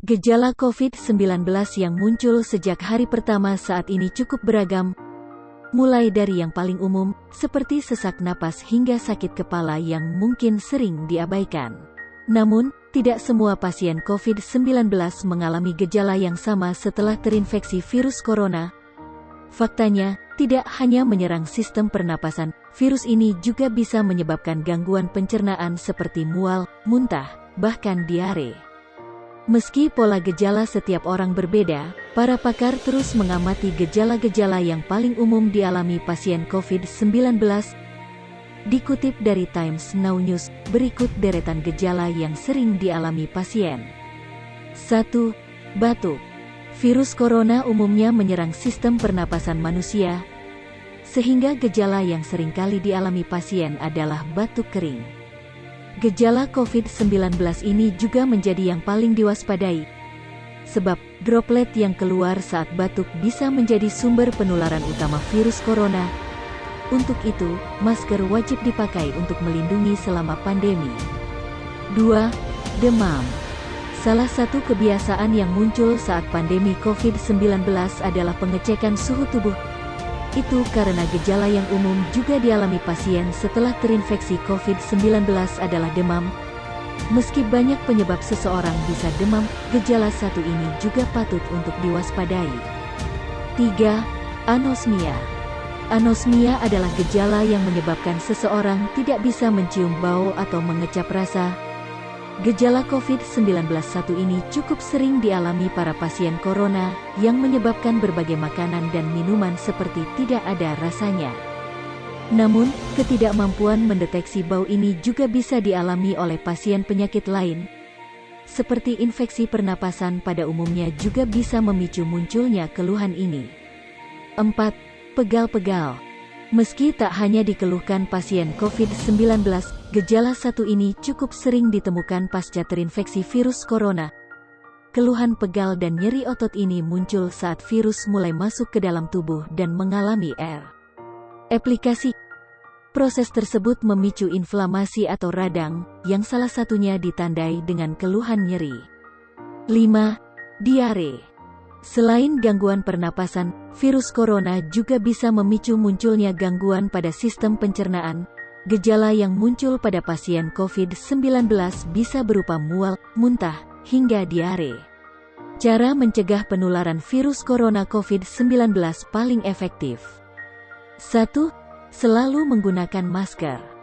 Gejala COVID-19 yang muncul sejak hari pertama saat ini cukup beragam, mulai dari yang paling umum, seperti sesak napas hingga sakit kepala yang mungkin sering diabaikan. Namun, tidak semua pasien COVID-19 mengalami gejala yang sama setelah terinfeksi virus corona. Faktanya, tidak hanya menyerang sistem pernapasan, virus ini juga bisa menyebabkan gangguan pencernaan seperti mual, muntah, bahkan diare. Meski pola gejala setiap orang berbeda, para pakar terus mengamati gejala-gejala yang paling umum dialami pasien COVID-19. Dikutip dari Times Now News, berikut deretan gejala yang sering dialami pasien. 1. Batuk. Virus corona umumnya menyerang sistem pernapasan manusia, sehingga gejala yang sering kali dialami pasien adalah batuk kering. Gejala COVID-19 ini juga menjadi yang paling diwaspadai, sebab droplet yang keluar saat batuk bisa menjadi sumber penularan utama virus corona. Untuk itu, masker wajib dipakai untuk melindungi selama pandemi. 2. Demam. Salah satu kebiasaan yang muncul saat pandemi COVID-19 adalah pengecekan suhu tubuh. Itu karena gejala yang umum juga dialami pasien setelah terinfeksi COVID-19 adalah demam. Meski banyak penyebab seseorang bisa demam, gejala satu ini juga patut untuk diwaspadai. 3. Anosmia. Anosmia adalah gejala yang menyebabkan seseorang tidak bisa mencium bau atau mengecap rasa. Gejala COVID-19 satu ini cukup sering dialami para pasien corona, yang menyebabkan berbagai makanan dan minuman seperti tidak ada rasanya. Namun, ketidakmampuan mendeteksi bau ini juga bisa dialami oleh pasien penyakit lain, seperti infeksi pernapasan pada umumnya juga bisa memicu munculnya keluhan ini. 4. Pegal-pegal. Meski tak hanya dikeluhkan pasien COVID-19, gejala satu ini cukup sering ditemukan pasca terinfeksi virus corona. Keluhan pegal dan nyeri otot ini muncul saat virus mulai masuk ke dalam tubuh dan mengalami replikasi. Proses tersebut memicu inflamasi atau radang, yang salah satunya ditandai dengan keluhan nyeri. 5. Diare. Selain gangguan pernapasan, virus corona juga bisa memicu munculnya gangguan pada sistem pencernaan. Gejala yang muncul pada pasien COVID-19 bisa berupa mual, muntah, hingga diare. Cara mencegah penularan virus corona COVID-19 paling efektif. 1. Selalu menggunakan masker.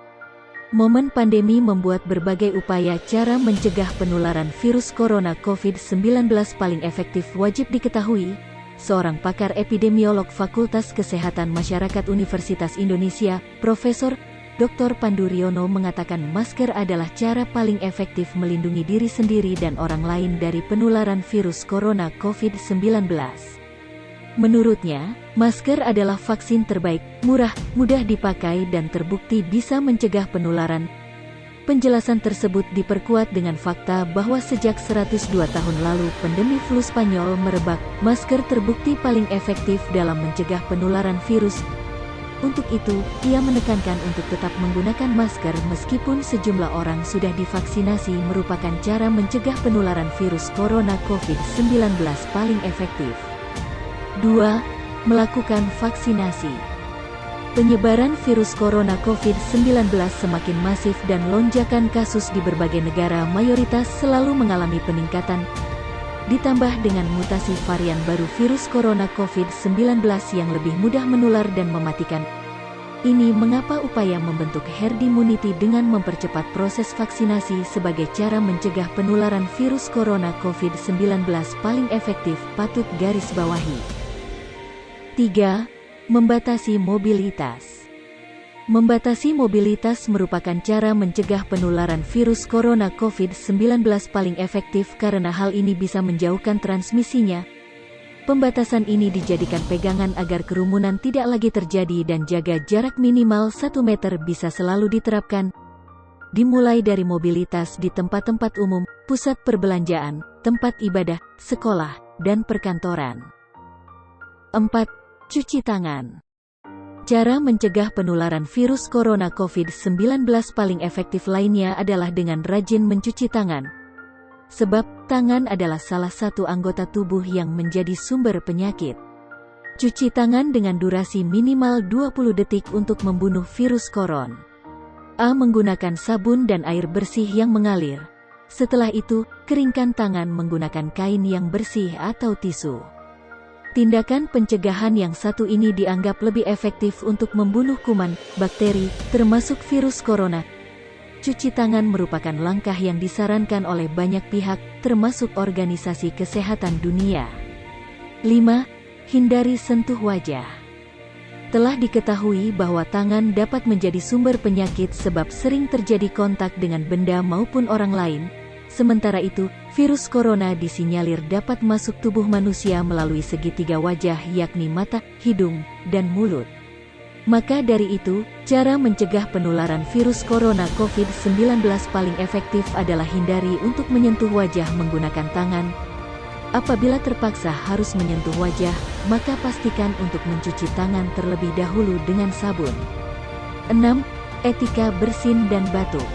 Momen pandemi membuat berbagai upaya cara mencegah penularan virus corona COVID-19 paling efektif wajib diketahui. Seorang pakar epidemiolog Fakultas Kesehatan Masyarakat Universitas Indonesia, Profesor Dr. Pandu Riono mengatakan masker adalah cara paling efektif melindungi diri sendiri dan orang lain dari penularan virus corona COVID-19. Menurutnya, masker adalah vaksin terbaik, murah, mudah dipakai dan terbukti bisa mencegah penularan. Penjelasan tersebut diperkuat dengan fakta bahwa sejak 102 tahun lalu pandemi flu Spanyol merebak, masker terbukti paling efektif dalam mencegah penularan virus. Untuk itu, ia menekankan untuk tetap menggunakan masker meskipun sejumlah orang sudah divaksinasi merupakan cara mencegah penularan virus corona COVID-19 paling efektif. 2. Melakukan vaksinasi. Penyebaran virus corona COVID-19 semakin masif dan lonjakan kasus di berbagai negara mayoritas selalu mengalami peningkatan. Ditambah dengan mutasi varian baru virus corona COVID-19 yang lebih mudah menular dan mematikan. Ini mengapa upaya membentuk herd immunity dengan mempercepat proses vaksinasi sebagai cara mencegah penularan virus corona COVID-19 paling efektif patut garis bawahi. 3. Membatasi mobilitas. Membatasi mobilitas merupakan cara mencegah penularan virus corona COVID-19 paling efektif karena hal ini bisa menjauhkan transmisinya. Pembatasan ini dijadikan pegangan agar kerumunan tidak lagi terjadi dan jaga jarak minimal 1 meter bisa selalu diterapkan. Dimulai dari mobilitas di tempat-tempat umum, pusat perbelanjaan, tempat ibadah, sekolah, dan perkantoran. 4. Cuci tangan. Cara mencegah penularan virus corona COVID-19 paling efektif lainnya adalah dengan rajin mencuci tangan. Sebab, tangan adalah salah satu anggota tubuh yang menjadi sumber penyakit. Cuci tangan dengan durasi minimal 20 detik untuk membunuh virus koron. A. Menggunakan sabun dan air bersih yang mengalir. Setelah itu, keringkan tangan menggunakan kain yang bersih atau tisu. Tindakan pencegahan yang satu ini dianggap lebih efektif untuk membunuh kuman, bakteri, termasuk virus corona. Cuci tangan merupakan langkah yang disarankan oleh banyak pihak, termasuk Organisasi Kesehatan Dunia. 5. Hindari sentuh wajah. Telah diketahui bahwa tangan dapat menjadi sumber penyakit sebab sering terjadi kontak dengan benda maupun orang lain. Sementara itu, virus corona disinyalir dapat masuk tubuh manusia melalui segitiga wajah yakni mata, hidung, dan mulut. Maka dari itu, cara mencegah penularan virus corona COVID-19 paling efektif adalah hindari untuk menyentuh wajah menggunakan tangan. Apabila terpaksa harus menyentuh wajah, maka pastikan untuk mencuci tangan terlebih dahulu dengan sabun. 6. Etika bersin dan batuk.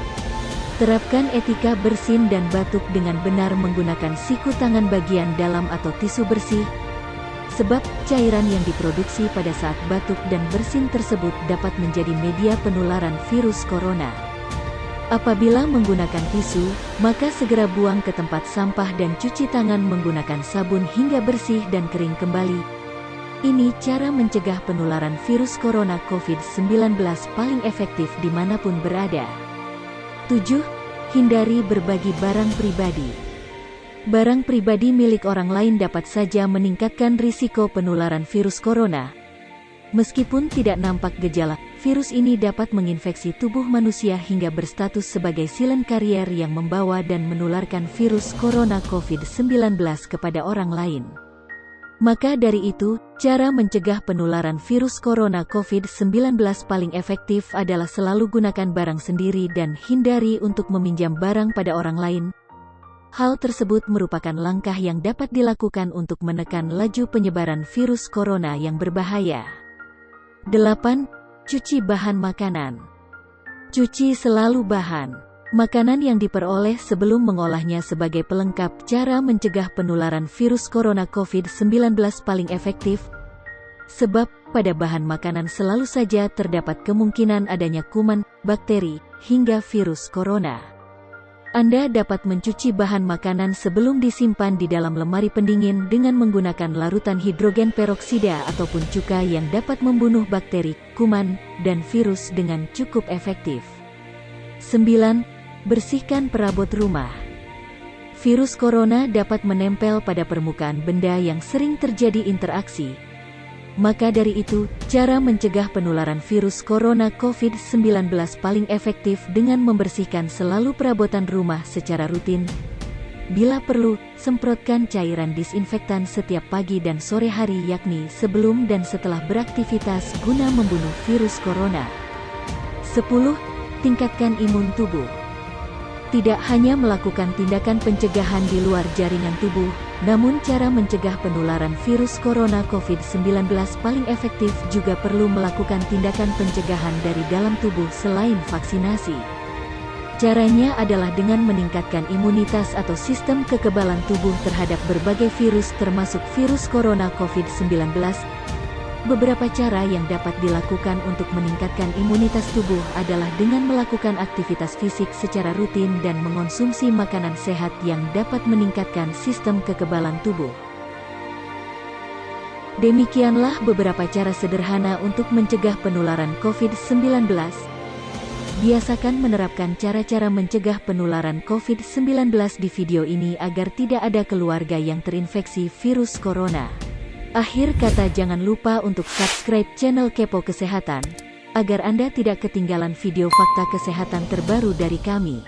Terapkan etika bersin dan batuk dengan benar menggunakan siku tangan bagian dalam atau tisu bersih. Sebab, cairan yang diproduksi pada saat batuk dan bersin tersebut dapat menjadi media penularan virus corona. Apabila menggunakan tisu, maka segera buang ke tempat sampah dan cuci tangan menggunakan sabun hingga bersih dan kering kembali. Ini cara mencegah penularan virus corona COVID-19 paling efektif dimanapun berada. 7. Hindari berbagi barang pribadi. Barang pribadi milik orang lain dapat saja meningkatkan risiko penularan virus corona. Meskipun tidak nampak gejala, virus ini dapat menginfeksi tubuh manusia hingga berstatus sebagai silent carrier yang membawa dan menularkan virus corona COVID-19 kepada orang lain. Maka dari itu, cara mencegah penularan virus corona COVID-19 paling efektif adalah selalu gunakan barang sendiri dan hindari untuk meminjam barang pada orang lain. Hal tersebut merupakan langkah yang dapat dilakukan untuk menekan laju penyebaran virus corona yang berbahaya. 8. Cuci bahan makanan. Cuci selalu bahan makanan yang diperoleh sebelum mengolahnya sebagai pelengkap cara mencegah penularan virus corona COVID-19 paling efektif. Sebab, pada bahan makanan selalu saja terdapat kemungkinan adanya kuman, bakteri, hingga virus corona. Anda dapat mencuci bahan makanan sebelum disimpan di dalam lemari pendingin dengan menggunakan larutan hidrogen peroksida ataupun cuka yang dapat membunuh bakteri, kuman, dan virus dengan cukup efektif. 9. Bersihkan perabot rumah. Virus corona dapat menempel pada permukaan benda yang sering terjadi interaksi. Maka dari itu, cara mencegah penularan virus corona COVID-19 paling efektif dengan membersihkan selalu perabotan rumah secara rutin. Bila perlu, semprotkan cairan disinfektan setiap pagi dan sore hari yakni sebelum dan setelah beraktivitas guna membunuh virus corona. 10. Tingkatkan imun tubuh. Tidak hanya melakukan tindakan pencegahan di luar jaringan tubuh, namun cara mencegah penularan virus corona COVID-19 paling efektif juga perlu melakukan tindakan pencegahan dari dalam tubuh selain vaksinasi. Caranya adalah dengan meningkatkan imunitas atau sistem kekebalan tubuh terhadap berbagai virus termasuk virus corona COVID-19. Beberapa cara yang dapat dilakukan untuk meningkatkan imunitas tubuh adalah dengan melakukan aktivitas fisik secara rutin dan mengonsumsi makanan sehat yang dapat meningkatkan sistem kekebalan tubuh. Demikianlah beberapa cara sederhana untuk mencegah penularan COVID-19. Biasakan menerapkan cara-cara mencegah penularan COVID-19 di video ini agar tidak ada keluarga yang terinfeksi virus corona. Akhir kata, jangan lupa untuk subscribe channel Kepo Kesehatan, agar Anda tidak ketinggalan video fakta kesehatan terbaru dari kami.